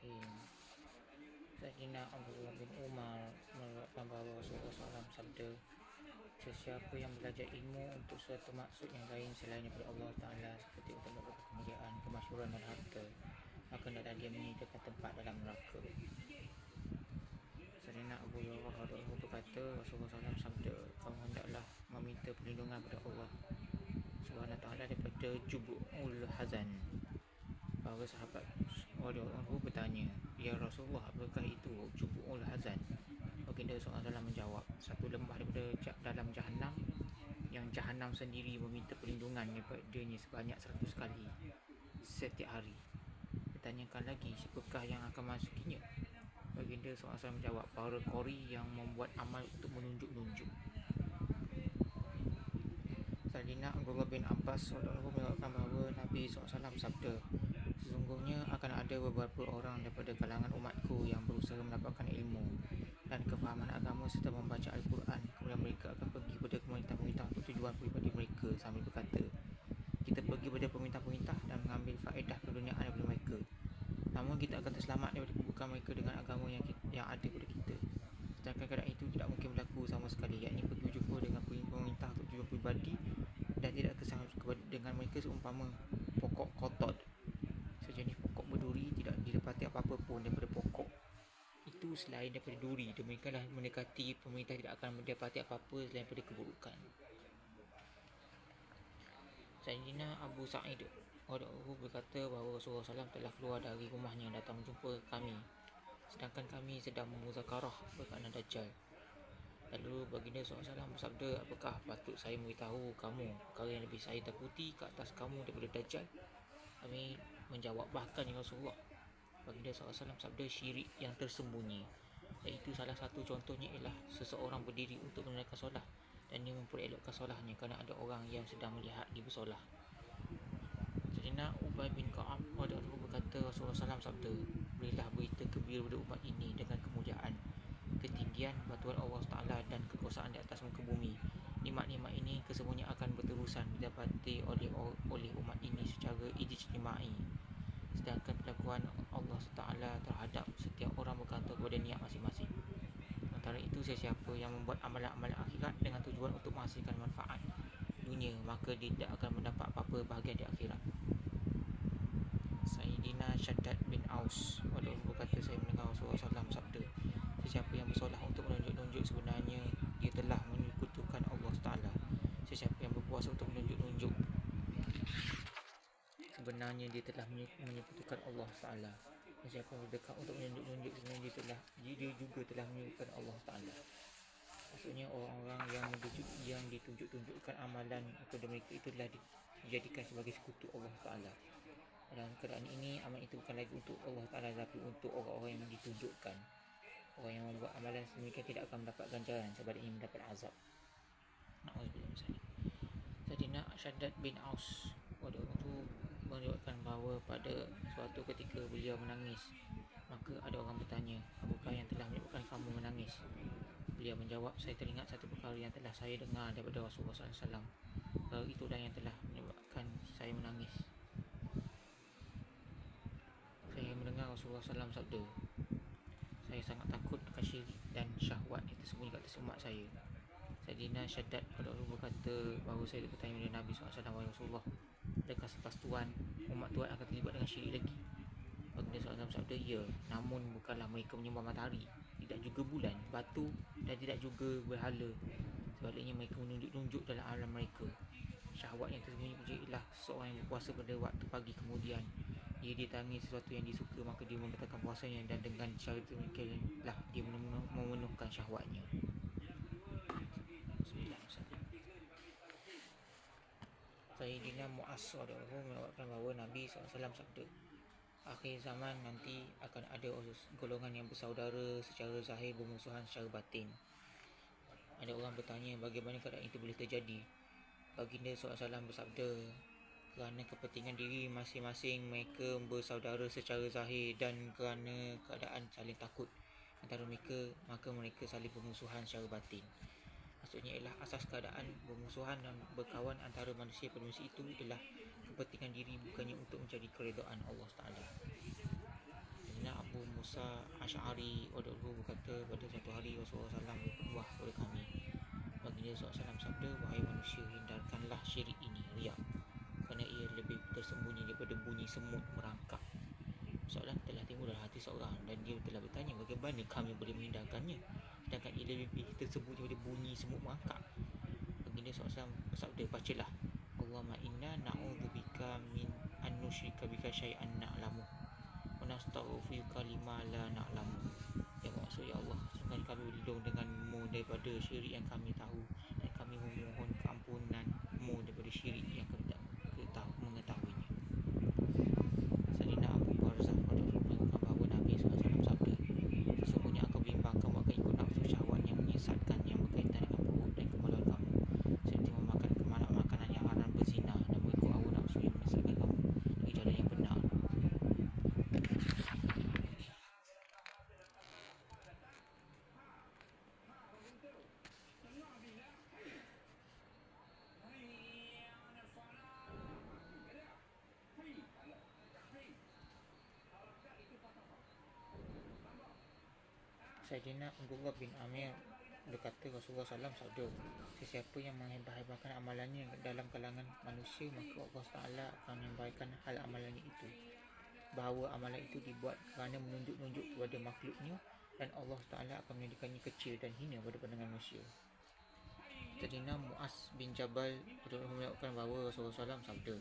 Bismillahirrahmanirrahim. Sayyidina Abdullah bin Umar meriwayatkan bahawa Rasulullah SAW sabda, sesiapa yang belajar ilmu untuk suatu maksud yang lain selain daripada Allah Ta'ala, seperti untuk mendapatkan kemuliaan, kemasyhuran dan harta, maka hendaklah dia menyediakan tempat dalam neraka. Sayyidina Abu Hurairah berkata, Rasulullah SAW sabda, kamu hendaklah meminta perlindungan kepada Allah Subhanahu Wa Ta'ala daripada jub'ul hazan. Bahawa sahabat radhiyallahu bertanya, ya Rasulullah, apakah itu jub'ul hazan? Baginda SAW menjawab, satu lembah daripada dalam jahanam, yang jahanam sendiri meminta perlindungan daripadanya sebanyak 100 kali setiap hari. Ditanyakan lagi, siapakah yang akan masukinya? Baginda SAW menjawab, para qori yang membuat amal untuk menunjuk-nunjuk. Sayyidina Abdullah bin Abbas mengatakan bahawa Nabi SAW sabda, sesungguhnya akan ada beberapa orang daripada kalangan umatku yang berusaha mendapatkan ilmu dan kefahaman agama serta membaca Al-Quran. Kemudian mereka akan pergi pada pemerintah-pemerintah untuk tujuan pribadi mereka sambil berkata, kita pergi pada pemerintah-pemerintah dan mengambil faedah keduniaan daripada mereka. Namun kita akan terselamat daripada keburukan mereka dengan agama yang ada pada kita. Sedangkan keadaan itu tidak mungkin berlaku sama sekali, yakni pergi jumpa dengan pemerintah untuk tujuan pribadi dan tidak kesal dengan mereka seumpama pokok kotod, sejenis pokok berduri, tidak didapati apa-apa pun daripada pokok itu selain daripada duri. Demikianlah mendekati pemerintah tidak akan mendapati apa-apa selain daripada keburukan. Sayyidina Abu Sa'id radhiyallahu berkata bahawa Rasulullah SAW telah keluar dari rumahnya datang menjumpa kami, sedangkan kami sedang memuzakarah berkenaan Dajjal. Lalu baginda SAW bersabda, apakah patut saya memberitahu kamu perkara yang lebih saya takuti ke atas kamu daripada Dajjal? Kami menjawab, bahkan ya Rasulullah. Baginda SAW sabda, syirik yang tersembunyi, iaitu salah satu contohnya ialah seseorang berdiri untuk menunaikan solat dan dia memperelokkan solatnya kerana ada orang yang sedang melihat dia bersolat. Sayyidina Ubay bin Ka'ab radhiyallahu berkata, Rasulullah SAW sabda, berilah berita gembira kepada umat ini dengan kemuliaan, ketinggian, batuan Allah Ta'ala dan kekuasaan di atas muka bumi. Nikmat-nikmat ini kesemuanya akan berterusan didapati oleh umat ini secara ijtimai. Sedangkan perlakuan Allah Ta'ala terhadap setiap orang bergantung kepada niat masing-masing. Antara itu, sesiapa yang membuat amalan-amalan akhirat dengan tujuan untuk menghasilkan manfaat dunia, maka dia tidak akan mendapat apa-apa bahagian di akhirat. Sayyidina Shaddad bin Aus berkata, saya mendengar Rasulullah SAW sabda, sesiapa yang bersolah untuk menunjuk-nunjuk, sebenarnya dia telah menyekutukan Allah Ta'ala. Sesiapa yang berpuasa untuk menunjuk-nunjuk, sebenarnya dia telah menyekutukan Allah Ta'ala. Dan siapa yang berdekat untuk menunjuk-nunjuk, sebenarnya dia juga telah menyekutukan Allah Ta'ala. Maksudnya orang-orang yang ditunjuk-tunjukkan amalan kepada mereka itu telah dijadikan sebagai sekutu Allah Ta'ala. Dalam keadaan ini, amalan itu bukan lagi untuk Allah Ta'ala, tapi untuk orang-orang yang ditunjukkan. Orang yang membuat amalan sedemikian tidak akan mendapat ganjaran, sebaliknya mendapat azab. Na'udzubillah. Sayyidina Shaddad bin Aus radhiyallahu meriwayatkan bahawa pada suatu ketika beliau menangis. Maka ada orang bertanya, apakah yang telah menyebabkan kamu menangis? Beliau menjawab, saya teringat satu perkara yang telah saya dengar daripada Rasulullah SAW. Perkara itulah yang telah menyebabkan saya menangis. Saya mendengar Rasulullah SAW sabda, saya sangat takut akan syirik dan syahwat yang tersembunyi kat atas umat saya. Sayyidina Shaddad berkata bahawa saya bertanya kepada Nabi SAW, wahai Rasulullah, adakah selepas Tuhan, umat Tuhan akan terlibat dengan syirik lagi? Baginda SAW sabda, ya, namun bukanlah mereka menyembah matahari, tidak juga bulan, batu dan tidak juga berhala. Sebaliknya mereka menunjuk-nunjuk dalam alam mereka. Syahwat yang tersembunyi pula ialah seorang yang berpuasa pada waktu pagi, kemudian dia ditangi sesuatu yang disuka, maka dia membatalkan puasanya, dan dengan cara demikianlah dia memenuhkan syahwatnya. Bismillahirrahmanirrahim. Sayyidina Mu'az radhiyallahu mengatakan bahawa Nabi SAW sabda, akhir zaman nanti akan ada golongan yang bersaudara secara zahir bermusuhan secara batin. Ada orang bertanya, bagaimana keadaan itu boleh terjadi? Baginda SAW bersabda, kerana kepentingan diri masing-masing mereka bersaudara secara zahir, dan kerana keadaan saling takut antara mereka, maka mereka saling bermusuhan secara batin. Maksudnya ialah asas keadaan bermusuhan dan berkawan antara manusia pada manusia itu ialah kepentingan diri, bukannya untuk mencari keredaan Allah Ta'ala. Sayyidina Sayyidina Abu Musa Asy'ari radhiyallahu berkata, pada satu hari Rasulullah SAW berkhutbah kepada kami. Baginda SAW sabda, wahai manusia, hindarkanlah syirik ini, riak, kerana ia lebih tersembunyi daripada bunyi semut merangkak. Soalan telah timbul dalam hati seorang dan dia telah bertanya, bagaimana kami boleh menghindarkannya sedangkan ia lebih tersembunyi daripada bunyi semut merangkak. Baginda SAW bersabda, bacalah, Allahumma inna na'udzubika min an nusyrika bika syai'an na'lamu wa nastaghfiruka lima la na'lamu. Yang maksud, ya Allah, sungguh kami berlindung denganmu daripada syirik yang kami tahu, dan kami memohon keampunanmu daripada syirik yang kami tak mengetahuinya. Sayyidina Abu Barzah mengatakan bahawa Nabi SAW sabda, sesungguhnya aku bimbang kamu akan ikut nafsu syahwat yang menyesatkan yang berkaitan dengan perut dan kemaluan kamu, seperti memakan makanan yang haram, berzina, dan mengikut hawa nafsu yang menyesatkan kamu dari jalan yang benar. Sayyidina Abdullah bin Amir berkata, Rasulullah SAW sabda, sesiapa yang menghebah-hebahkan amalannya dalam kalangan manusia, maka Allah Ta'ala akan menghebahkan hal amalannya itu, bahawa amalan itu dibuat kerana menunjuk-nunjuk kepada makhluknya, dan Allah Ta'ala akan menjadikannya kecil dan hina pada pandangan manusia. Sayyidina Mu'az bin Jabal mengatakan bahawa Rasulullah SAW sabda,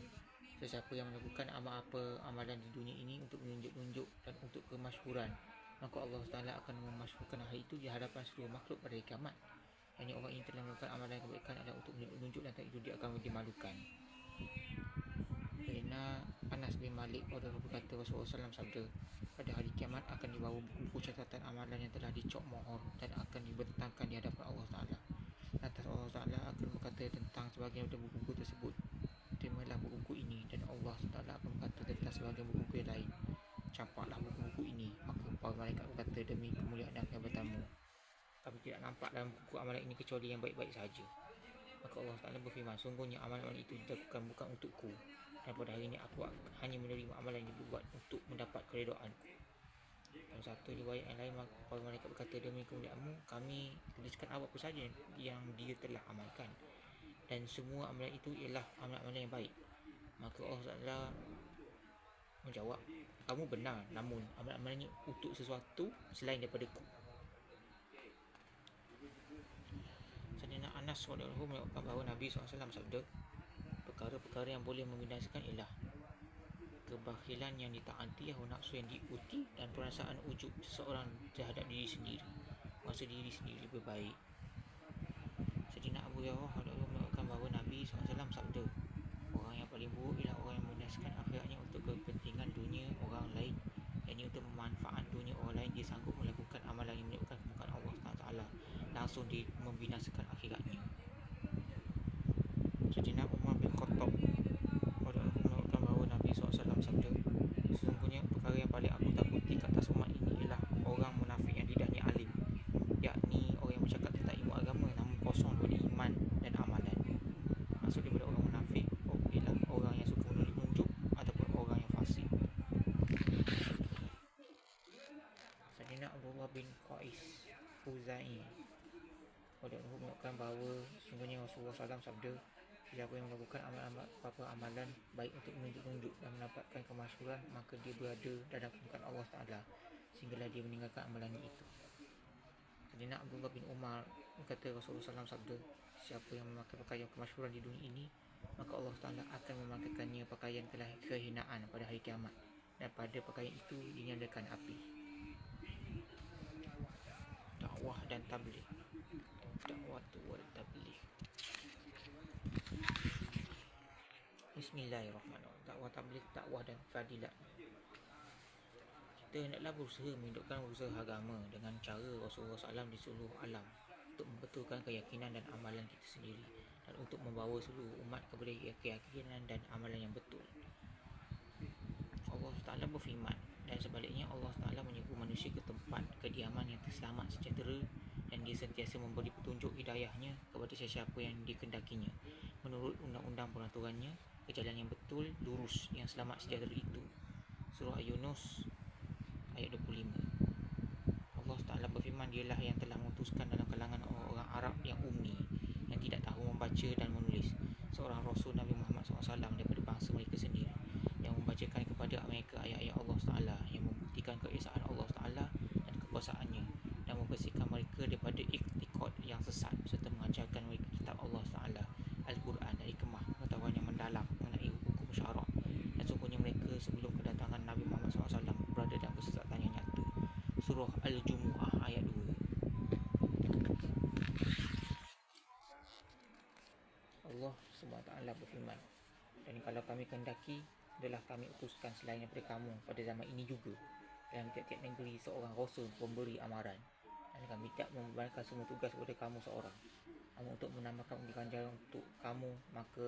sesiapa yang melakukan amalan di dunia ini untuk menunjuk-nunjuk dan untuk kemasyhuran, maka Allah Ta'ala akan memasyhurkan hal itu di hadapan seluruh makhluk pada hari kiamat. Yang orang ini telah melakukan amalan kebaikan adalah untuk menunjuk, dan itu dia akan dimalukan. Sayyidina Anas bin Malik berkata, Rasulullah SAW sabda, pada hari kiamat akan dibawa buku catatan amalan yang telah dicok mohor dan akan dibentangkan di hadapan Allah Ta'ala. Lantas Allah Ta'ala akan berkata tentang sebahagian dari buku-buku tersebut, terimalah buku-buku ini, dan Allah Ta'ala akan berkata tentang sebahagian buku-buku yang lain, campaklah buku-buku ini. Maka para malaikat berkata, demi kemuliaan dan kehebatanmu, kami tidak nampak dalam buku amalan ini kecuali yang baik-baik sahaja. Maka Allah Ta'ala berfirman, sungguhnya amalan itu dilakukan bukan untukku, dan pada hari ini aku hanya menerima amalan yang dibuat untuk mendapat keredoanku. Dalam satu riwayat yang lain, para malaikat berkata, demi kemuliaanmu, kami tuliskan apa saja yang dia telah amalkan, dan semua amalan itu ialah amalan-amalan yang baik. Maka Allah Ta'ala menjawab, kamu benar, namun amalan-amalannya untuk sesuatu selain daripada ku. Sayyidina Anas radhiyallahu mengatakan bahawa Nabi SAW sabda, perkara-perkara yang boleh membinasakan ialah kebakhilan yang ditaati, hawa nafsu yang diikuti, dan perasaan ujub seseorang terhadap diri sendiri, merasa diri sendiri lebih baik. Sayyidina Abu Hurairah radhiyallahu mengatakan bahawa Nabi SAW sabda, orang yang paling buruk ialah orang yang membinasakan akhiratnya untuk kepentingan dunia orang lain, yakni untuk memanfaatkan dunia orang lain. Dia sanggup melakukan amalan yang menyebabkan kemurkaan Allah Ta'ala, langsung dia membinasakan akhiratnya. Sayyidina Umar bin Khattab mengatakan bahawa Nabi SAW sabda, sesungguhnya perkara yang paling aku takuti ke atas umat ini ialah orang munafik yang lidahnya alim, yakni orang yang bercakap tentang ilmu agama namun kosong daripada iman dan amalan. Maksud daripada orang munafik ialah orang yang suka menunjuk-nunjuk ataupun orang yang fasik. Sayyidina Abdullah bin Qais Khuzai mengatakan bahawa sesungguhnya Rasulullah SAW sabda, siapa yang melakukan amalan baik untuk menunjuk-nunjuk dan mendapatkan kemasyhuran, maka dia berada dalam kemurkaan Allah Ta'ala sehinggalah dia meninggalkan amalannya itu. Sayyidina Abdullah bin Umar berkata, Rasulullah SAW sabda, siapa yang memakai pakaian kemasyhuran di dunia ini, maka Allah Ta'ala akan memakaikannya pakaian kehinaan pada hari kiamat, dan pada pakaian itu dinyalakan api. Dakwah dan tabligh. Dakwah wal tabligh. Bismillahirrahmanirrahim. Dakwah tabligh, dakwah dan fadilat. Kita hendaklah berusaha menghidupkan usaha agama dengan cara Rasulullah SAW di seluruh alam, untuk membetulkan keyakinan dan amalan kita sendiri, dan untuk membawa seluruh umat kepada keyakinan dan amalan yang betul. Allah Ta'ala berfirman, dan sebaliknya Allah Ta'ala menyuruh manusia ke tempat kediaman yang terselamat sejahtera, dan dia sentiasa memberi petunjuk hidayahnya kepada sesiapa yang dikehendakinya menurut undang-undang peraturannya ke jalan yang betul, lurus, yang selamat sejahtera itu. Surah Yunus ayat 25. Allah Ta'ala berfirman, dialah yang telah mengutuskan dalam kalangan orang Arab yang ummi, yang tidak tahu membaca dan menulis, seorang Rasul Nabi Muhammad SAW daripada bangsa mereka sendiri, yang membacakan kepada mereka ayat-ayat Allah Ta'ala, yang membuktikan keesaan Allah Ta'ala dan kekuasaannya, dan membersihkan mereka daripada iktikad yang sesat, serta mengajarkan mereka kitab Allah Ta'ala, Al-Quran, dari kemah pengetahuan yang mendalam mengenai hukum syarak. Dan sungguhnya mereka sebelum kedatangan Nabi Muhammad SAW berada dalam kesesatan yang nyata. Surah Al-Jumu'ah ayat 2. Allah SWT berfirman, dan kalau kami kehendaki, adalah kami utuskan selain daripada kamu pada zaman ini juga dalam tiap-tiap negeri seorang rasul pemberi amaran, dan kami tidak membebankan semua tugas kepada kamu seorang. Namun untuk menambahkan ganjaran untuk kamu, maka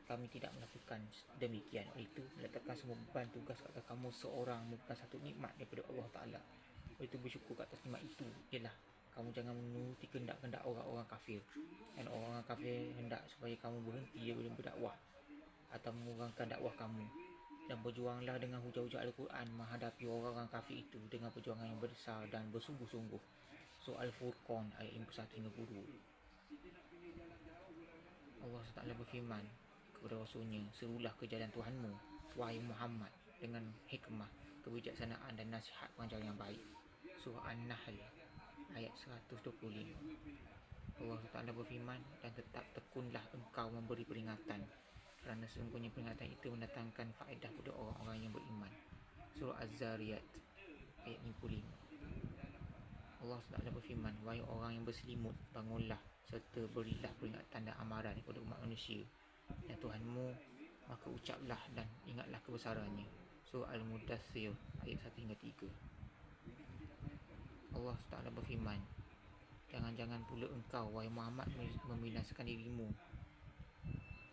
kami tidak melakukan demikian. Oleh itu, meletakkan semua beban tugas ke atas kamu seorang merupakan satu nikmat daripada Allah Ta'ala. Oleh itu, bersyukur ke atas nikmat itu ialah kamu jangan menuruti kehendak-kehendak orang-orang kafir, dan orang-orang kafir hendak supaya kamu berhenti daripada berdakwah atau mengurangkan dakwah kamu. Dan berjuanglah dengan hujah-hujah Al-Quran menghadapi orang-orang kafir itu dengan perjuangan yang besar dan bersungguh-sungguh. Surah Al-Furqan ayat 51-52. Allah SWT berfirman kepada Rasulnya, serulah ke jalan Tuhanmu, wahai Muhammad, dengan hikmah, kebijaksanaan dan nasihat pengajaran yang baik. Surah An-Nahl ayat 125. Allah SWT berfirman, dan tetap tekunlah engkau memberi peringatan, kerana sesungguhnya peringatan itu mendatangkan faedah kepada orang-orang yang beriman. Surah Az-Zariyat ayat 55. Allah SWT berfirman, wahai orang yang berselimut, bangunlah serta berilah peringatan dan amaran kepada umat manusia dan Tuhanmu, maka ucaplah dan ingatlah kebesarannya. Surah Al-Mudaththir ayat 1-3. Allah SWT berfirman, jangan-jangan pula engkau, wahai Muhammad, membinasakan dirimu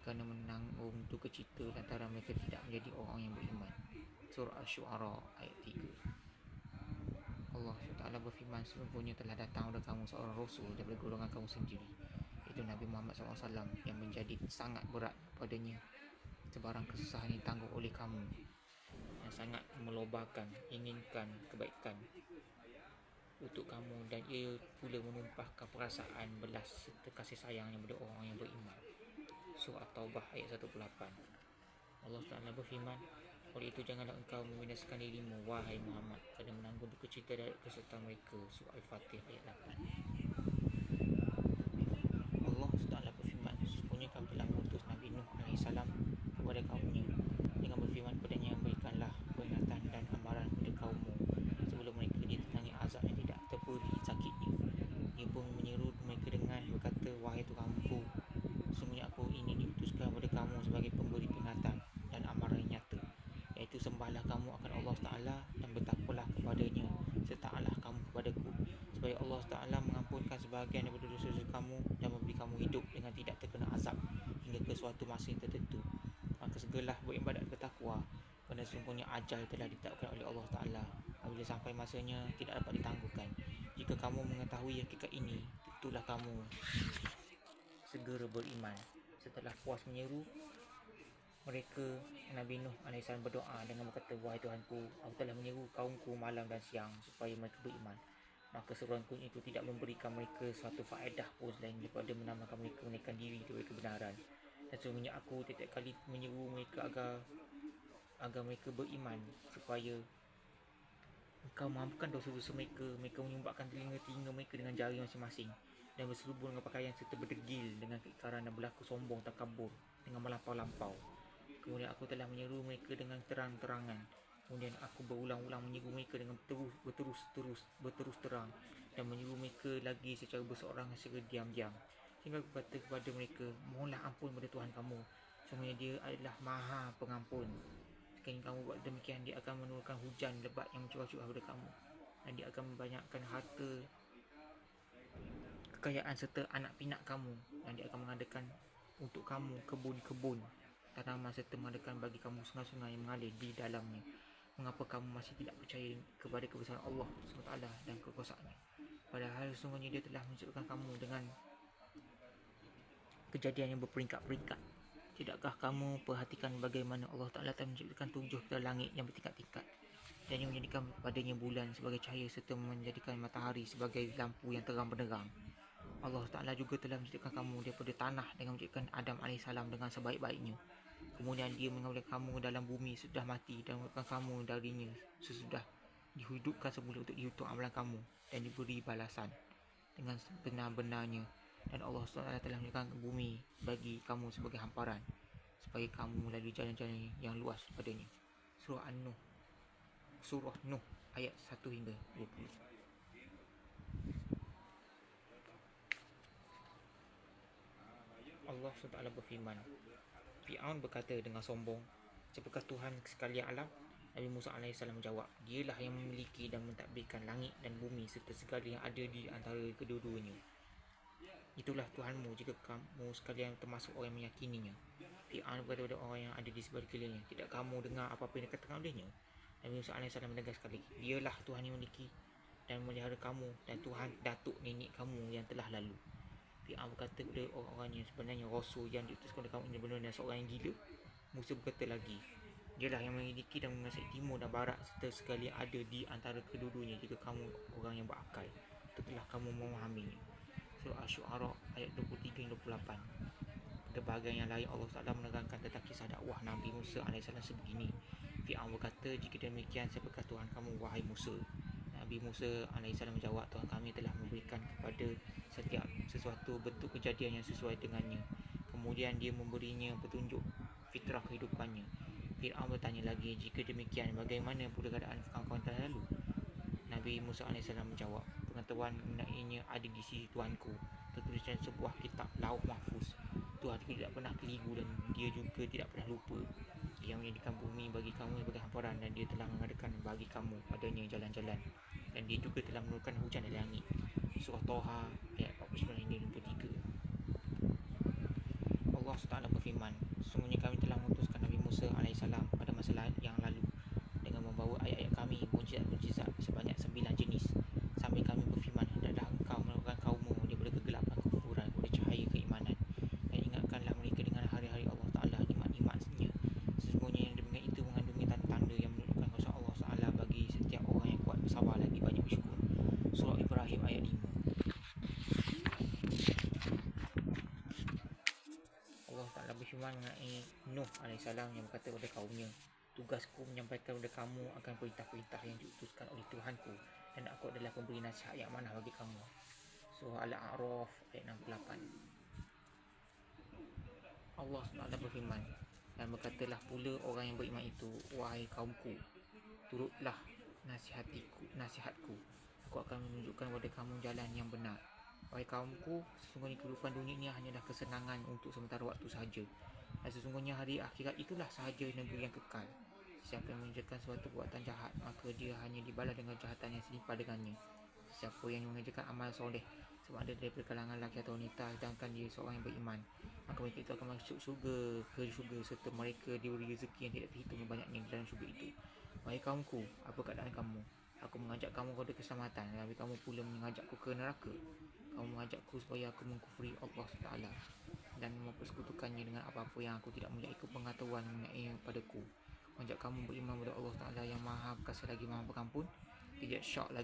kerana menanggung duka cita lantaran mereka tidak menjadi orang yang beriman. Surah Asy-Syu'ara ayat 3. Allah SWT berfirman, sesungguhnya telah datang kepada kamu seorang Rasul daripada golongan kamu sendiri, iaitu Nabi Muhammad SAW, yang menjadi sangat berat padanya sebarang kesusahan yang tanggung oleh kamu, yang sangat melobakan, inginkan kebaikan untuk kamu, dan ia pula menumpahkan perasaan belas serta kasih sayangnya kepada orang yang beriman. Surah At-Taubah ayat 18. Allah Ta'ala berfirman, oleh itu janganlah engkau membinasakan dirimu, wahai Muhammad, kerana menanggung duka cita dari kesertaan mereka. Surah Al-Fatih ayat 8. Allah Ta'ala berfirman, sesungguhnya kami telah mengutus Nabi Nuh AS kepada kaumnya dengan berfirman kepadanya, berikanlah peringatan dan amaran kepada kaummu sebelum mereka ditentangi azab yang tidak terperi sakitnya. Dia pun menyeru mereka dengan berkata, wahai Tuhanku, sesungguhnya aku ini diutuskan kepada kamu sebagai pemberi peringatan dan amaran yang nyata, iaitu sembahlah kamu akan Allah Ta'ala dan bertakwalah kepadanya, sertalah kamu kepadaku, supaya Allah Ta'ala mengampunkan sebahagian daripada dosa-dosa kamu dan memberi kamu hidup dengan tidak terkena azab hingga ke suatu masa yang tertentu. Maka segeralah beribadat bertakwa, kerana sesungguhnya ajal telah ditetapkan oleh Allah Ta'ala. Apabila sampai masanya, tidak dapat ditangguhkan. Jika kamu mengetahui hakikat ini, tentulah kamu segera beriman. Setelah puas menyeru mereka, Nabi Nuh AS berdoa dengan berkata, wahai Tuhanku, aku telah menyeru kaumku malam dan siang supaya mereka beriman. Maka seruanku itu tidak memberikan mereka suatu faedah pun selain daripada menambahkan mereka menaikkan diri dari kebenaran. Dan sesungguhnya aku setiap kali menyeru mereka agar mereka beriman, supaya engkau mengampunkan dosa-dosa mereka. Mereka menyumbatkan telinga-telinga mereka dengan jari masing-masing dan berselubung dengan pakaian serta berdegil dengan keikaran dan berlaku sombong takabur dengan melampau-lampau. Kemudian aku telah menyeru mereka dengan terang-terangan. Kemudian aku berulang-ulang menyeru mereka dengan berterus terang, dan menyeru mereka lagi secara berseorang secara diam-diam. Sehingga aku kata kepada mereka, mohonlah ampun kepada Tuhan kamu. Sesungguhnya dia adalah Maha Pengampun. Sekiranya kamu buat demikian, dia akan menurunkan hujan lebat yang mencurah-curah kepada kamu, dan dia akan membanyakkan harta, kekayaan serta anak pinak kamu, dan dia akan mengadakan untuk kamu kebun-kebun, tanaman, serta mengadakan bagi kamu sungai-sungai yang mengalir di dalamnya. Mengapa kamu masih tidak percaya kepada kebesaran Allah SWT dan kekuasaannya? Padahal sesungguhnya dia telah menciptakan kamu dengan kejadian yang berperingkat-peringkat. Tidakkah kamu perhatikan bagaimana Allah Ta'ala telah menciptakan 7 langit yang bertingkat-tingkat? dan yang menjadikan padanya bulan sebagai cahaya serta menjadikan matahari sebagai lampu yang terang benderang. Allah Ta'ala juga telah menciptakan kamu daripada tanah dengan menciptakan Adam AS dengan sebaik-baiknya. Kemudian dia mengambilkan kamu dalam bumi sudah mati dan mengeluarkan kamu darinya sesudah dihidupkan semula untuk dihitung amalan kamu dan diberi balasan dengan sebenar-benarnya. Dan Allah SWT telah menjadikan bumi bagi kamu sebagai hamparan supaya kamu melalui jalan-jalan yang luas padanya. Surah Nuh ayat 1 hingga 20. Allah SWT berfirman, Fir'aun berkata dengan sombong, "Siapakah Tuhan sekalian alam?" Nabi Musa AS menjawab, "Dialah yang memiliki dan mentadbirkan langit dan bumi serta segala yang ada di antara kedua-duanya. Itulah Tuhanmu jika kamu sekalian termasuk orang yang meyakininya." Fir'aun berkata kepada orang yang ada di sekelilingnya, "Tidak kamu dengar apa-apa yang dikatakan olehnya?" Nabi Musa AS menegaskan lagi, "Dialah Tuhan yang memiliki dan memelihara kamu dan Tuhan datuk nenek kamu yang telah lalu." Fir'aun berkata kepada orang-orangnya, "Sebenarnya Rasul yang diutuskan kepada kamu ini benar-benar seorang yang gila." Musa berkata lagi, "Dialah yang memiliki dan menguasai timur dan barat serta segala yang ada di antara kedua-duanya jika kamu orang yang berakal, tentulah kamu memahaminya." Surah Asy-Syu'ara ayat 23-28. Pada bahagian yang lain Allah Taala menerangkan tentang kisah dakwah Nabi Musa AS sebegini. Fir'aun berkata, "Jika demikian, siapakah Tuhan kamu wahai Musa?" Nabi Musa AS menjawab, "Tuhan kami telah memberikan kepada setiap sesuatu bentuk kejadian yang sesuai dengannya. Kemudian dia memberinya petunjuk fitrah kehidupannya." Fir'aun bertanya lagi, "Jika demikian, bagaimana pula keadaan kaum-kaum telah lalu?" Nabi Musa AS menjawab, "Pengetahuan mengenainya ada di sisi Tuanku, tertulis dalam sebuah kitab Lauh Mahfuz. Tuhan tidak pernah keliru dan dia juga tidak pernah lupa. Dia menjadikan bumi bagi kamu sebagai hamparan dan dia telah mengadakan bagi kamu padanya jalan-jalan. Dan dia juga telah menurunkan hujan dari langit." Surah Toha ayat 49 hingga 53. Allah SWT berfirman, "Sesungguhnya kami telah mengutuskan Nabi Musa AS pada masa yang lalu dengan membawa ayat-ayat kami, mukjizat-mukjizat sebanyak 9 jenis. Sambil kami berfirman, hendaklah engkau mengeluarkan kaummu daripada kegelapan kekufuran kepada cahaya keimanan. Dan ingatkanlah mereka dengan hari-hari Allah Ta'ala, nikmat-nikmatnya. Sesungguhnya yang demikian itu mengandungi tanda-tanda yang menunjukkan kuasa Allah Ta'ala bagi setiap orang yang kuat bersabar lagi banyak bersyukur." Surah Ibrahim ayat 5. Allah Ta'ala berfirman mengenai Nuh AS yang berkata kepada kaumnya, "Tugasku menyampaikan kepada kamu akan perintah-perintah yang diutuskan oleh Tuhanku, dan aku adalah pemberi nasihat yang amanah bagi kamu." Surah Al-A'raf ayat 68. Allah SWT berfirman, "Dan berkatalah pula orang yang beriman itu, wahai kaumku, turutlah nasihatku. Aku akan menunjukkan kepada kamu jalan yang benar. Wahai kaumku, sesungguhnya kehidupan dunia ini hanyalah kesenangan untuk sementara waktu sahaja. Dan sesungguhnya hari akhirat itulah sahaja negeri yang kekal. Siapa yang mengerjakan suatu perbuatan jahat, maka dia hanya dibalas dengan kejahatan yang setimpal dengannya. Siapa yang mengerjakan amal soleh, sama ada daripada kalangan lelaki atau wanita, sedangkan dia seorang yang beriman, maka mereka itu akan masuk ke syurga serta mereka diberi rezeki yang tidak terhitung banyaknya di dalam syurga itu. Wahai kaumku, apa keadaan kamu? Aku mengajak kamu kepada keselamatan, tapi kamu pula mengajakku ke neraka. Kamu mengajakku supaya aku mengkufuri Allah Ta'ala dan mempersekutukannya dengan apa-apa yang aku tidak memiliki pengetahuan mengenai padaku. Mengajak kamu beriman kepada Allah Ta'ala yang maha perkasa lagi maha pengampun. Tidak syak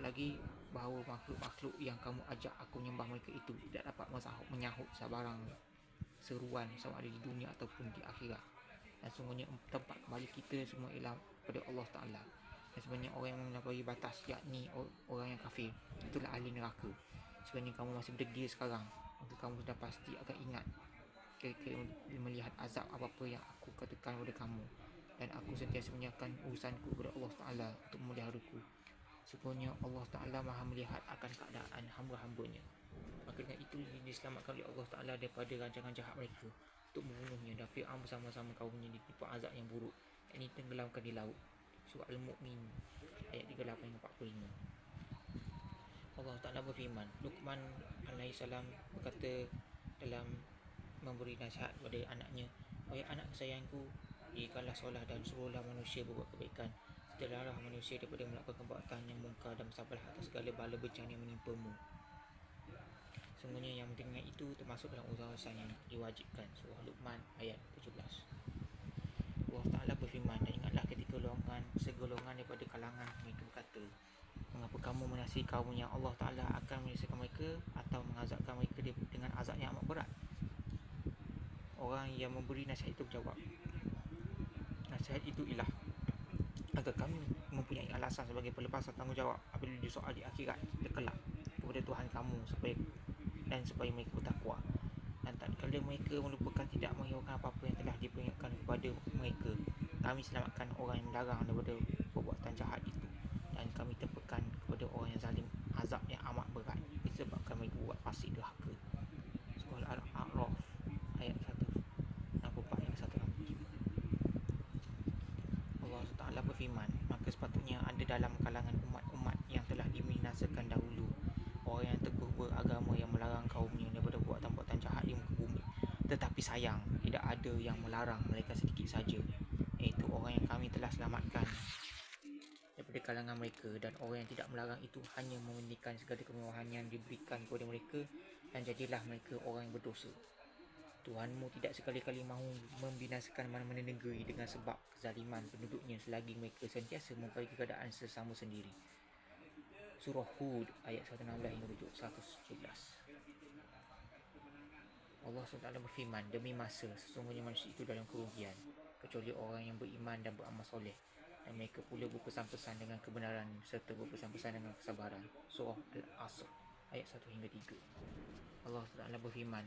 lagi bahawa makhluk-makhluk yang kamu ajak aku menyembah mereka itu tidak dapat menyahut sebarang seruan sama ada di dunia ataupun di akhirat. Dan sungguhnya tempat kembali kita semua ialah pada Allah Ta'ala. Dan sebenarnya orang yang melampaui batas, yakni orang yang kafir, itulah ahli neraka. Sebenarnya kamu masih berdegil sekarang, maka kamu sudah pasti akan ingat ketika melihat azab apa-apa yang aku katakan kepada kamu. Dan aku sentiasa menyerahkan urusanku kepada Allah Ta'ala untuk memeliharaku. Sesungguhnya Allah Ta'ala maha melihat akan keadaan hamba-hambanya. Maka dengan itu diselamatkan oleh Allah Ta'ala daripada rancangan jahat mereka untuk membunuhnya. Dan Fir'aun bersama-sama kaumnya ditimpa azab yang buruk, yang ditenggelamkan di laut. Surah Al-Mu'min ayat 38-45. Allah Ta'ala berfirman, Luqman AS berkata dalam memberi nasihat kepada anaknya, "Wahai anak sayangku, jadikanlah solat dan suruhlah manusia berbuat kebaikan. Setelahlah manusia daripada melakukan perbuatan yang mungkar dan bersabarlah atas segala bala bencana yang menimpamu. Sungguhnya yang dengan itu termasuk dalam urusan yang diwajibkan." Surah Luqman ayat 17. Allah Ta'ala berfirman, "Dan ingatlah ketika golongan mengasihi kaumnya, Allah Ta'ala akan menyelesaikan mereka atau mengazabkan mereka dengan azab yang amat berat. Orang yang memberi nasihat itu jawab, nasihat itu ialah agar kami mempunyai alasan sebagai pelepasan tanggungjawab apabila disoal di akhirat kelak kepada Tuhan kamu supaya mereka bertakwa. Dan tatkala mereka melupakan tidak menghiraukan apa-apa yang telah diperingatkan kepada mereka, kami selamatkan orang yang melarang daripada perbuatan jahat itu, dan kami tepakan kepada orang yang zalim azab yang amat berat disebabkan mereka buat fasik durhaka. Surah Al-A'raf ayat 164 hingga 165. Allah Ta'ala berfirman, maka sepatutnya ada dalam kalangan umat-umat yang telah dibinasakan dahulu orang yang teguh beragama yang melarang kaumnya daripada perbuatan-perbuatan jahat di muka bumi. Tetapi sayang, tidak ada yang melarang mereka sedikit saja, iaitu orang yang kami telah selamatkan daripada kalangan mereka. Dan orang yang tidak melarang itu hanya mementingkan segala kemewahan yang diberikan kepada mereka, dan jadilah mereka orang yang berdosa. Tuhanmu tidak sekali-kali mahu membinasakan mana-mana negeri dengan sebab kezaliman penduduknya selagi mereka sentiasa memperbaiki keadaan sesama sendiri. Surah Hud ayat 116 hingga 117. Allah SWT berfirman, demi masa sesungguhnya manusia itu dalam kerugian kecuali orang yang beriman dan beramal soleh, dan mereka pula berpesan-pesan dengan kebenaran serta berpesan-pesan dengan kesabaran. Surah Al-Asr ayat 1 hingga 3. Allah SWT berfirman,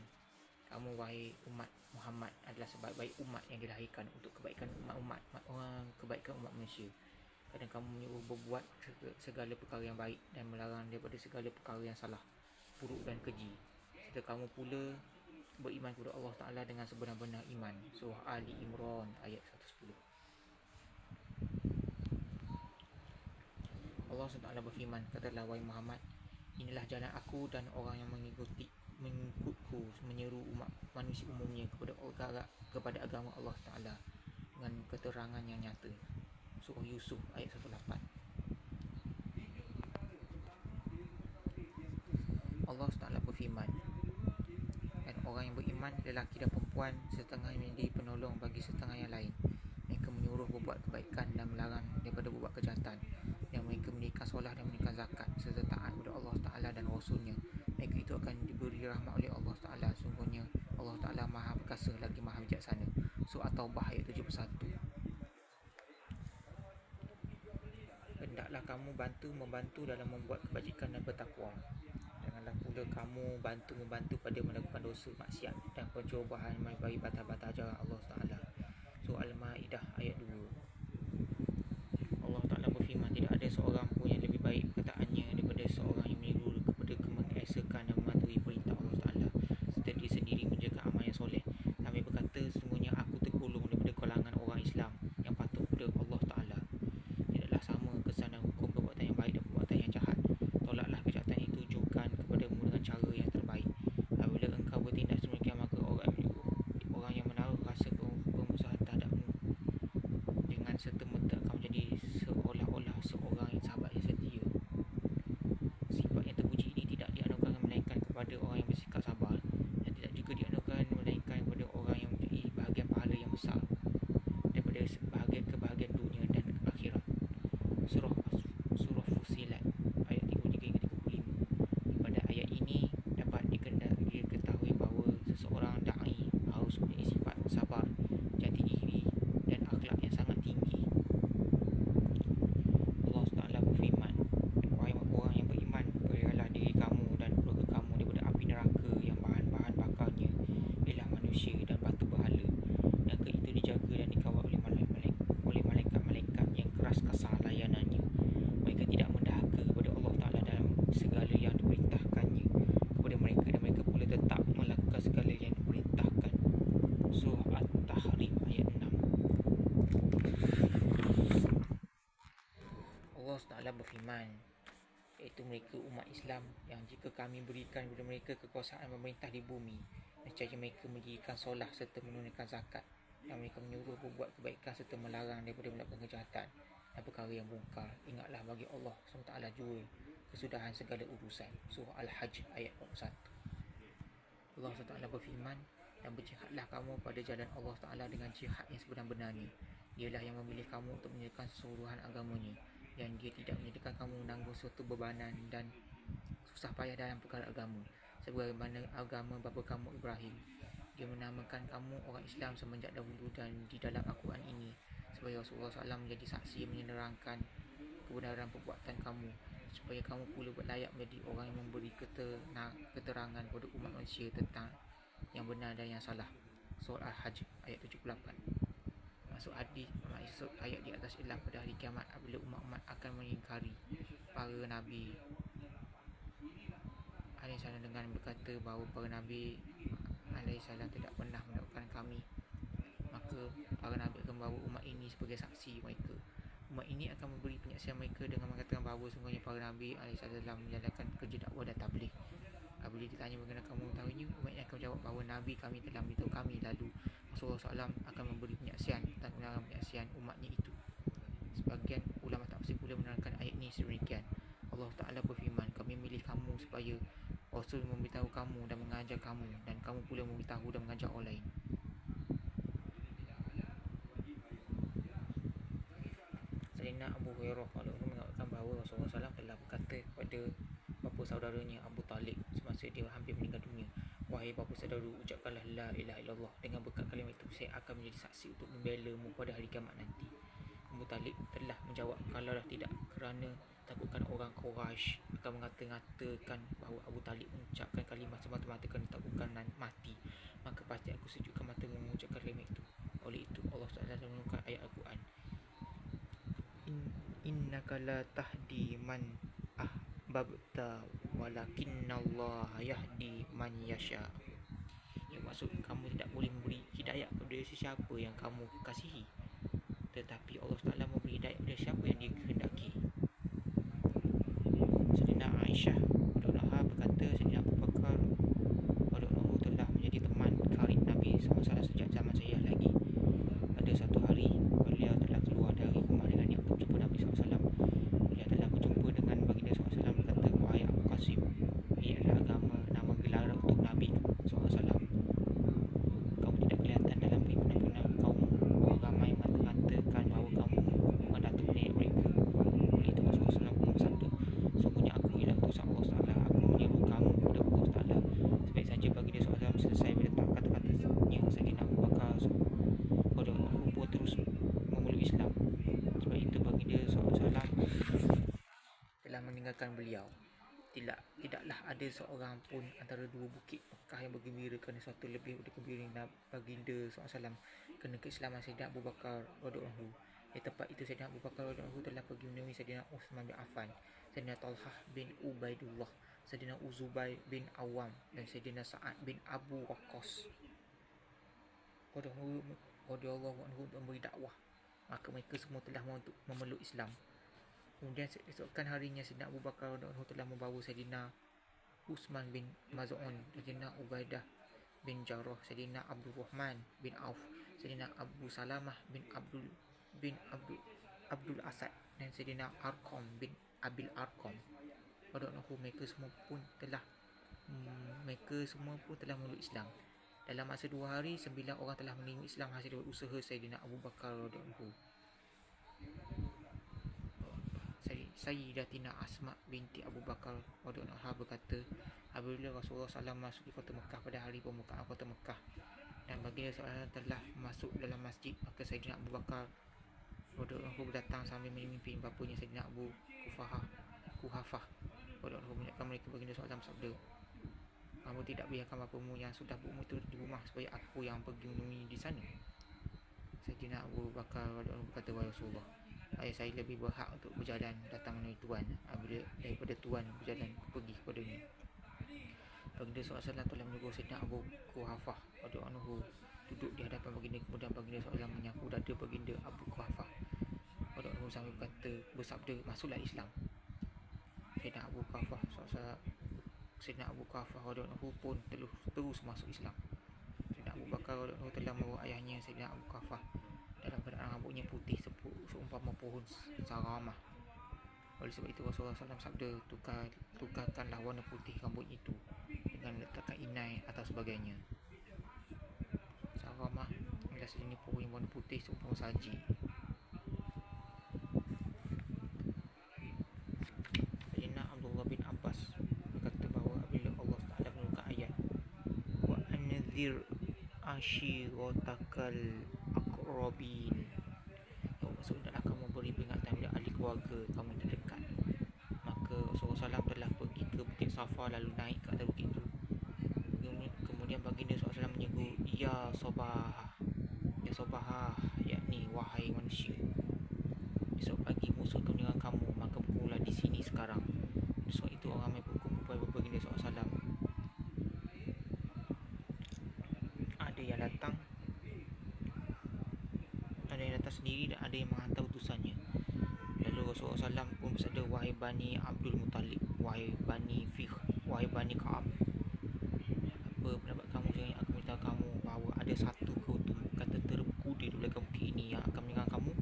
kamu wahai umat Muhammad adalah sebaik-baik umat yang dilahirkan untuk kebaikan kebaikan umat manusia. Kadang kamu menyuruh berbuat segala perkara yang baik dan melarang daripada segala perkara yang salah, buruk dan keji. Serta kamu pula beriman kepada Allah Ta'ala dengan sebenar-benar iman. Surah Ali Imran ayat 110. Allah SWT berfirman, katakanlah wahai Muhammad, inilah jalan aku dan orang yang mengikutku menyeru umat manusia umumnya kepada agama Allah Ta'ala dengan keterangan yang nyata. Surah Yusuf ayat 18. Allah Ta'ala berfirman, dan orang yang beriman, lelaki dan perempuan, setengah menjadi penolong bagi setengah yang lain. Mereka menyuruh berbuat kebaikan dan melarang daripada berbuat kejahatan, dan mereka mendirikan solat dan menunaikan zakat serta taat kepada Allah Ta'ala dan Rasulnya. Mereka itu akan diberi rahmat oleh Allah Ta'ala. Sungguhnya Allah Ta'ala maha perkasa lagi maha bijaksana. Surah Taubah ayat 71. Hendaklah kamu membantu dalam membuat kebajikan dan bertakwa. Janganlah pula kamu membantu pada melakukan dosa maksiat dan pencubahan melampaui batas-batas ajaran Allah Ta'ala. Surah Al-Ma'idah ayat 2. Allah Ta'ala berfirman, tidak ada seorang pun yang lebih baik perkataannya daripada seorang yang meniru kepada mengesahkan dan mematuhi perintah Allah Ta'ala serta dia sendiri menjaga amal yang soleh. Kami berkata, sesungguhnya aku tergolong daripada kalangan orang Islam yang patuh kepada Allah Ta'ala. Tidaklah sama kesan dan hukum perbuatan yang baik dan perbuatan yang jahat. Tolaklah kejahatan itu, tujukan kepadamu dengan cara yang terbaik. Apabila engkau bertindak sedemikian, maka orang yang menaruh rasa permusuhan terhadapmu dengan serta-merta akan menjadi seolah-olah seorang yang sahabat yang setia. Sifat yang terpuji ini tidak dianugerahkan melainkan kepada orang yang bersikap sabar, dan tidak juga dianugerahkan melainkan kepada orang yang mempunyai bahagian pahala yang besar daripada kebahagiaan dunia dan akhirat. Surah Fussilat ayat 33 hingga 35. Pada ayat ini dapat diketahui bahawa seseorang da'i harus mempunyai sifat sabar, jati diri dan akhlak yang sangat tinggi. Allah Ta'ala berfirman, wahai orang yang beriman, peliharalah diri kamu dan keluarga kamu daripada api neraka yang bahan-bahan bakarnya ialah manusia dan batu berhala. Neraka itu dijaga dan dikawal oleh malaikat-malaikat yang keras kasar layanannya. Mereka tidak mendahaka kepada Allah Ta'ala dalam segala yang diperintahkannya kepada mereka, dan mereka pula tetap melakukan segala yang diperintahkan. Surah At-Tahrim ayat 6. Allah Ta'ala berfirman, iaitu mereka umat Islam yang jika kami berikan kepada mereka kekuasaan memerintah di bumi, nescaya mereka mendirikan solat serta menunaikan zakat, dan mereka menyuruh berbuat kebaikan serta melarang daripada melakukan kejahatan dan perkara yang mungkar. Ingatlah bagi Allah SWT jua kesudahan segala urusan. Surah Al-Hajj ayat 41. Allah SWT berfirman, dan berjihadlah kamu pada jalan Allah Ta'ala dengan jihad yang sebenar-benarnya. Dialah yang memilih kamu untuk menjalankan keseluruhan agamanya, dan dia tidak menyediakan kamu menanggung suatu bebanan dan susah payah dalam perkara agama, sebagaimana agama bapa kamu Ibrahim. Dia menamakan kamu orang Islam semenjak dahulu, dan di dalam Al-Quran ini supaya Rasulullah SAW menjadi saksi menerangkan kebenaran perbuatan kamu, supaya kamu pula berlayak menjadi orang yang memberi keterangan kepada umat manusia tentang yang benar dan yang salah. Surah Al-Hajj ayat 78. Maksud ayat di atas ialah pada hari kiamat apabila umat-umat akan mengingkari para nabi alaihissalam dengan berkata bahawa para nabi alaihissalam tidak pernah mendapatkan kami, maka para nabi akan membawa umat ini sebagai saksi mereka. Umat ini akan memberi penyaksian mereka dengan mengatakan bahawa sungguhnya para nabi alaihissalam menjalankan kerja dakwah dan tabligh. Apabila ditanya bagaimana kamu mengetahuinya, umat ini akan menjawab bahawa nabi kami telah memberitahu kami, lalu Rasulullah SAW akan memberi penyaksian tentang kebenaran penyaksian umatnya itu. Sebagian ulama tafsir pula menerangkan ayat ini sedemikian. Allah Ta'ala berfirman, kami memilih kamu supaya Rasul memberitahu kamu dan mengajar kamu, dan kamu pula memberitahu dan mengajar orang lain. Sayyidina Abu Hurairah mengatakan bahawa Rasulullah SAW telah berkata kepada bapa saudaranya Abu Talib semasa dia hampir meninggal dunia, wahai bapa saudara, ucapkanlah la ilaha illallah. Dengan berkat kalimat itu saya akan menjadi saksi untuk membela-Mu pada hari kiamat nanti. Abu Talib telah menjawab, kalaulah tidak kerana takutkan orang Quraisy akan mengatakan bahawa Abu Talib mengucapkan kalimat semata-mata kerana takutkan mati, maka pasti aku sejukkan mata mengucapkan kalimat itu. Oleh itu Allah Taala menurunkan ayat Al-Quran, innaka la tahdi man ahbabta walakinallaha yahdi man yasha. Yang maksud, kamu tidak boleh memberi hidayah kepada sesiapa yang kamu kasihi, tetapi Allah Taala memberi hidayah kepada siapa yang dia kehendaki. Sayyidina Aisyah radhiyallahu berkata, Sayyidina Abu Bakar radhiyallahu telah menjadi teman karib Nabi SAW sejak zaman Sayyidina lagi. Pada satu hari beliau telah keluar dari rumah dengan niat untuk berjumpa Nabi SAW. Beliau telah berjumpa dengan baginda SAW, berkata, wahai Abu Qasim, ini adalah agama nama gelar untuk Nabi SAW. Kamu tidak kelihatan dalam perhimpunan kaum orang ramai mengatakan bahawa kamu mendatuk nenek mereka. Oleh itu Rasulullah SAW bersabda, sungguhnya aku ialah utusan Allah Taala, aku menyeru kamu kepada Allah Taala. Sebaik saja baginda SAW selesai menetap kata-katanya, Sayyidina Abu Bakar radhiyallahu pun terus memeluk Islam. Sebab itu baginda SAW telah meninggalkan beliau. Tidaklah ada seorang pun antara dua bukit Mekah yang bergembira kerana sesuatu lebih daripada gembira baginda SAW kerana keislaman Sayyidina Abu Bakar radhiyallahu. Di tempat itu Sayyidina Abu Bakar radhiyallahu telah pergi menemui Sayyidina Uthman bin Affan, Sayyidina Talhah bin Ubaidullah, Sayyidina Zubair bin Awam, dan Sayyidina Sa'ad bin Abu Waqqas radhiyallahu anhu untuk memberi dakwah. Maka mereka semua telah memeluk Islam. Kemudian esokkan harinya Sayyidina Abu Bakar radhiyallahu telah membawa Sayyidina Utsman bin Maz'un, Sayyidina Ubaidah bin Jarrah, Sayyidina Abdul Rahman bin Auf, Sayyidina Abu Salamah bin Abdul Asad, dan Sayyidina Arqam bin Abil Arqam radhiyallahu. Mereka semua pun telah memeluk Islam. Dalam masa 2 hari, 9 orang telah menerima Islam hasil dari usaha Sayyidina Abu Bakar radhiyallahu. Sayyidatina Asma binti Abu Bakar radhiyallahu berkata, apabila Rasulullah SAW masuk di kota Mekah pada hari pembukaan kota Mekah dan baginda SAW telah masuk dalam masjid, maka Sayyidina Abu Bakar radhiyallahu datang sambil memimpin bapanya Sayyidina Abu Kuhafah radhiyallahu mengingatkan mereka. Baginda SAW bersabda, kamu tidak biarkan bapamu yang sudah berumur itu di rumah supaya aku yang pergi menemui di sana. Sayyidina Abu Bakar radhiyallahu berkata, wahai Rasulullah, ayah saya lebih berhak untuk berjalan datang menemui Tuan daripada Tuan berjalan pergi kepadanya. Baginda SAW telah menyuruh Sayyidina Abu Kuhafah radhiyallahu duduk di hadapan baginda. Kemudian baginda SAW menyapu dada baginda Abu Kuhafah radhiyallahu sambil bersabda, masuklah Islam. Sayyidina Abu Kuhafah radhiyallahu pun terus masuk Islam. Sayyidina Abu Bakar radhiyallahu telah membawa ayahnya Sayyidina Abu Kuhafah dalam keadaan rambutnya putih seumpama pohon saramah. Oleh sebab itu Rasulullah SAW sabda, tukarkanlah warna putih rambut itu dengan letakkan inai atau sebagainya. Saramah adalah sejenis pohon yang warna putih seumpama salji. anzir ashiratakal aqrabin. Maksudnya kamu beri peringatan kepada ahli keluarga kamu yang terdekat. Maka Rasulullah SAW telah pergi ke Bukit Safa lalu naik ke atas bukit itu. Kemudian baginda SAW menyebut ya Sobahah, yakni wahai manusia, esok pagi musuh kemenangan kamu, maka berkumpullah di sini sekarang. Esok itu orang ramai berkumpul pada baginda SAW. Ada yang datang sendiri dan ada yang menghantar utusannya. Lalu Rasulullah SAW pun bersabda, wahai Bani Abdul Muttalib, wahai Bani Fiqh, wahai Bani Ka'ab, apa pendapat kamu sekiranya aku beritahu kamu bahawa ada satu kata terkuda di belakang bukit ini yang akan menyerang kamu?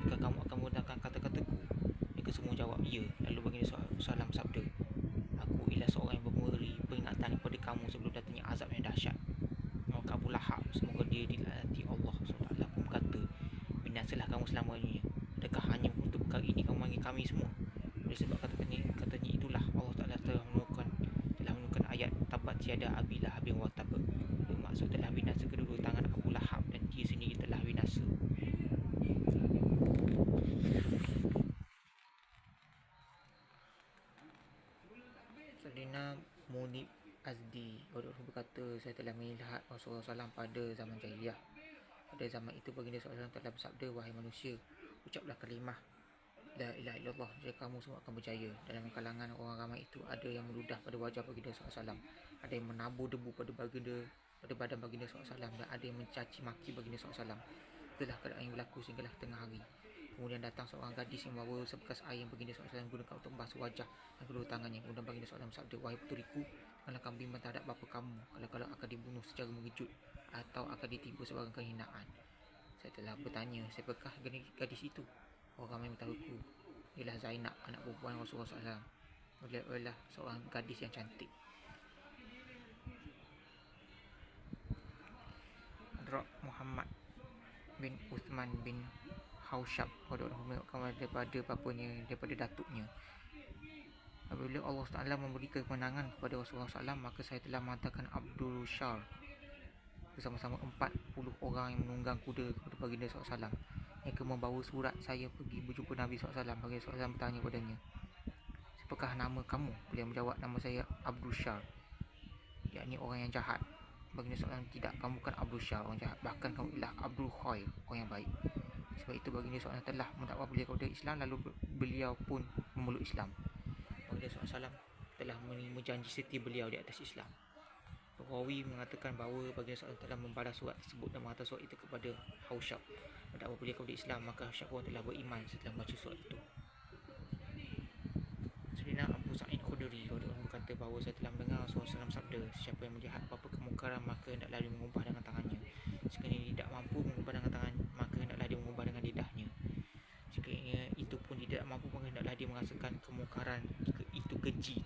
Jika kamu akan menggunakan kata-kataku? Mereka semua jawab ya. Lalu baginda SAW sabda, aku ialah seorang yang memberi peringatan kepada kamu sebelum datangnya azab yang dahsyat. Maka Abu Lahab, semoga dia dilaknati Allah SWT, pun berkata, binasalah kamu selamanya. Adakah hanya untuk perkara ini kamu memanggil kami semua? Oleh sebab katanya itulah Allah Ta'ala telah menurunkan ayat tabat tiada Abi Lahab yang watab. Bermaksud telah binasa kedua tangan Abu Lahab dan dia sendiri telah binasa. Sayyidina Munib Azdi berkata, saya telah melihat Rasulullah SAW pada zaman jahiliyah. Pada zaman itu baginda SAW telah bersabda, wahai manusia, ucaplah kalimah la ilaha illallah, jika kamu semua akan berjaya. Dalam kalangan orang ramai itu ada yang meludah pada wajah baginda SAW, ada yang menabur debu pada badan baginda SAW, dan ada yang mencaci maki baginda SAW. Itulah keadaan yang berlaku sehinggalah tengah hari. Kemudian datang seorang gadis yang membawa sebekas air yang baginda SAW gunakan untuk membasuh wajah dan kedua tangannya. Kemudian baginda SAW bersabda, wahai puteriku, janganlah kamu bimbang terhadap bapa kamu kalau akan dibunuh secara mengejut atau akan ditimpa sebarang kehinaan. Saya telah bertanya, siapakah gadis itu? Orang ramai memberitahuku, ialah Zainab, anak perempuan Rasulullah SAW. Beliau adalah seorang gadis yang cantik. Hadrat Muhammad bin Uthman bin Haushab daripada bapanya, daripada datuknya. Apabila Allah Ta'ala memberi kemenangan kepada Rasulullah SAW, maka saya telah menghantarkan Abdul Syar bersama-sama 40 orang yang menunggang kuda kepada baginda SAW. Mereka membawa surat saya pergi berjumpa Nabi SAW. Baginda SAW bertanya padanya, siapakah nama kamu? Beliau menjawab, nama saya Abdul Syar, yakni orang yang jahat. Baginda SAW, tidak, kamu bukan Abdul Syar, orang jahat, bahkan kamu ialah Abdul Khair, orang yang baik. Sebab itu baginda SAW telah mendakwa beliau kepada Islam, lalu beliau pun memeluk Islam. Baginda SAW telah menerima janji setia beliau di atas Islam. Rawi mengatakan bahawa baginda SAW telah membalas surat tersebut dan menghantar surat itu kepada Haushab, mendakwa beliau kepada Islam. Maka Haushab pun telah beriman setelah membaca surat itu. Sayyidina Abu Sa'id Khudri berkata bahawa saya telah mendengar Rasulullah SAW sabda, siapa yang melihat apa-apa kemungkaran maka hendaklah dia mengubah dengan tangannya. Sekiranya tidak mampu mengubah dengan tangan, maka hendaklah dia mengubah dengan lidahnya. Sekiranya itu pun tidak mampu, maka hendaklah dia merasakan kemungkaran jika itu keji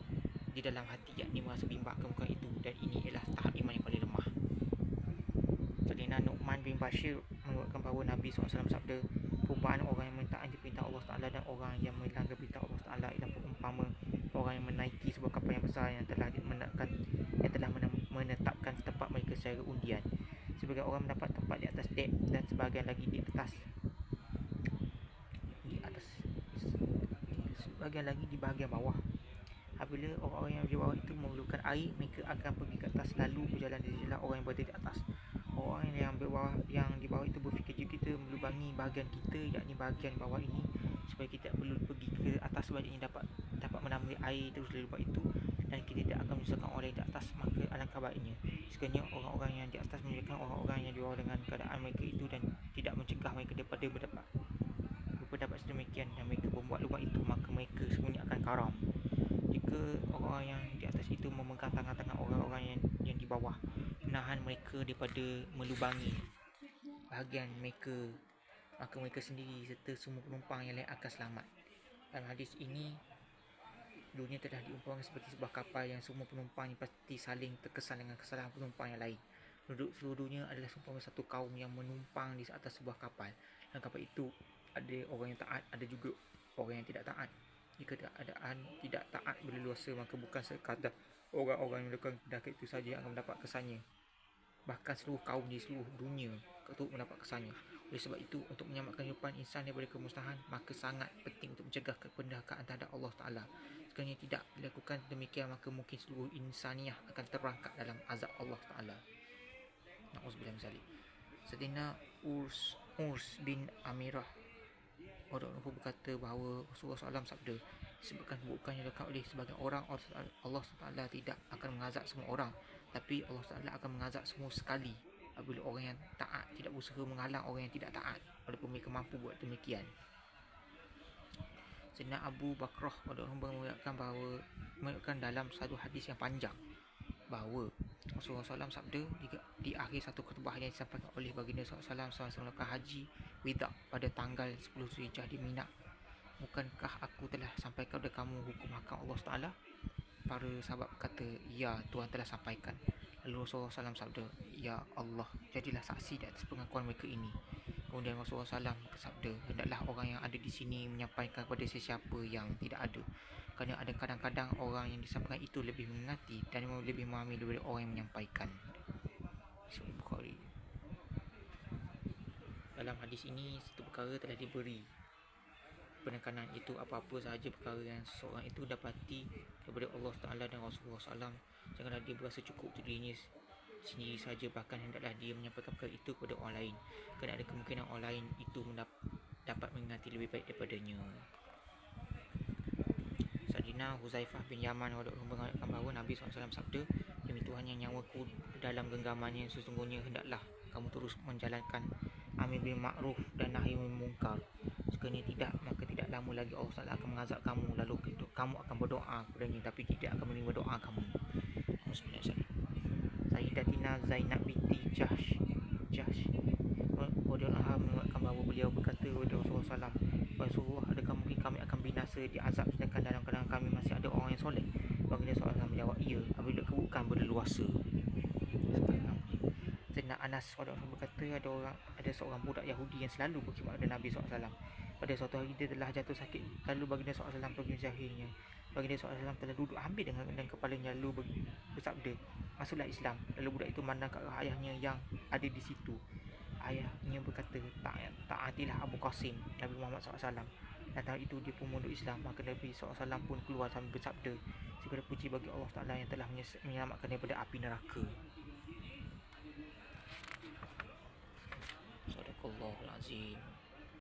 di dalam hati, yakni merasa bimbang kemungkaran itu, dan ini ialah tahap iman yang paling lemah. Sayyidina Nu'man bin Bashir menurutkan bahawa Nabi SAW sabda, perumpamaan orang yang mentaati perintah Allah Ta'ala dan orang yang melanggar perintah Allah Ta'ala ialah umpama orang yang menaiki sebuah kapal yang besar yang telah menetapkan tempat mereka secara undian. Sebagian orang mendapat tempat di atas dek dan sebahagian lagi sebahagian lagi di bahagian bawah. Apabila orang-orang yang di bawah itu memerlukan air, mereka akan pergi ke atas lalu berjalan di jalan orang yang berada di atas. Orang yang di bawah itu berfikir, jika kita melubangi bahagian kita, yakni bahagian bawah ini, supaya kita perlu pergi ke atas sebaliknya dapat menamai air terus dari lubang itu, dan kita tidak akan menyusahkan orang yang di atas, maka alangkah baiknya sekiranya orang-orang yang di atas menyediakan orang-orang yang di bawah dengan keadaan mereka itu dan tidak mencegah mereka daripada berpendapat sedemikian, dan mereka membuat lubang itu, maka mereka semuanya akan karam. Jika orang-orang yang di atas itu memegang tangan-tangan orang-orang yang di bawah, menahan mereka daripada melubangi bahagian mereka, maka mereka sendiri serta semua penumpang yang lain akan selamat. Dalam hadis ini, dunia telah diumpamakan seperti sebuah kapal yang semua penumpangnya pasti saling terkesan dengan kesalahan penumpang yang lain. Penduduk seluruh dunia adalah seumpama satu kaum yang menumpang di atas sebuah kapal. Dan kapal itu ada orang yang taat, ada juga orang yang tidak taat. Jika keadaan tidak taat berleluasa, maka bukan sekadar orang-orang yang melakukan tindakan itu saja yang akan mendapat kesannya, bahkan seluruh kaum di seluruh dunia untuk mendapat kesannya. Oleh sebab itu, untuk menyelamatkan kehidupan insan daripada kemusnahan, maka sangat penting untuk mencegah kependakaan terhadap Allah Ta'ala. Sekiranya tidak dilakukan demikian, maka mungkin seluruh insaniah akan terperangkap dalam azab Allah Ta'ala. Na'udzubillah min zalik. Sayyidina Urs bin Amirah radhiyallahu berkata bahawa Rasulullah SAW sabda, disebabkan keburukan yang dilakukan oleh sebagian orang, Allah SWT tidak akan mengazab semua orang, tapi Allah SWT akan mengazab semua sekali apabila orang yang taat tidak berusaha menghalang orang yang tidak taat, walaupun mereka mampu buat demikian. Sayyidina Abu Bakrah radhiyallahu meriwayatkan dalam satu hadis yang panjang bahawa Rasulullah SAW sabda di akhir satu khutbah yang disampaikan oleh baginda SAW semasa melakukan haji wida pada tanggal 10 Zulhijjah di Mina, bukankah aku telah sampaikan kepada kamu hukum hakam Allah Ta'ala? Para sahabat berkata, ya, Tuhan telah sampaikan. Lalu Rasulullah SAW sabda, ya Allah, jadilah saksi di atas pengakuan mereka ini. Kemudian Rasulullah SAW bersabda, hendaklah orang yang ada di sini menyampaikan kepada sesiapa yang tidak ada, kerana ada kadang-kadang orang yang disampaikan itu lebih mengerti dan lebih memahami daripada orang yang menyampaikan. Sahih Bukhari. Dalam hadis ini, satu perkara telah diberi penekanan, itu apa-apa sahaja perkara yang seseorang itu dapati daripada Allah Ta'ala dan Rasulullah SAW, janganlah dia berasa cukup untuk dirinya sendiri saja, bahkan hendaklah dia menyampaikan perkara itu kepada orang lain, kerana ada kemungkinan orang lain itu dapat mengerti lebih baik daripadanya. Sayyidina Huzaifah bin Yaman mengatakan bahawa Nabi SAW sabda, demi Tuhan yang nyawaku dalam genggamannya, sesungguhnya hendaklah kamu terus menjalankan amir bil ma'ruf dan nahi anil munkar. Sekiranya tidak, maka tidak lama lagi Allah SWT akan mengazab kamu, lalu kamu akan berdoa kepadanya tapi tidak akan menerima doa kamu. Sayyidatina Zainab binti Jahsh mengatakan bahawa beliau berkata kepada Rasulullah SAW, Rasulullah, adakah mungkin kami akan binasa diazab sedangkan dalam keadaan kami masih ada orang yang soleh? Baginda SAW menjawab, iya, apabila keburukan berleluasa. Sayyidina Anas berkata, ada seorang budak Yahudi yang selalu berkhidmat dengan Nabi SAW. Pada suatu hari dia telah jatuh sakit, lalu baginda SAW pergi menziarahinya. Baginda SAW telah duduk hampir dengan kepalanya, lalu bersabda, masuklah Islam. Lalu budak itu memandang ke arah ayahnya yang ada di situ. Ayahnya berkata, taatilah Abu Qasim, Nabi Muhammad SAW. Dan tahun itu dia pun memeluk Islam. Maka Nabi SAW pun keluar sambil bersabda, segala puji bagi Allah Ta'ala yang telah menyelamatkan daripada api neraka. Sadaqallahul Azim.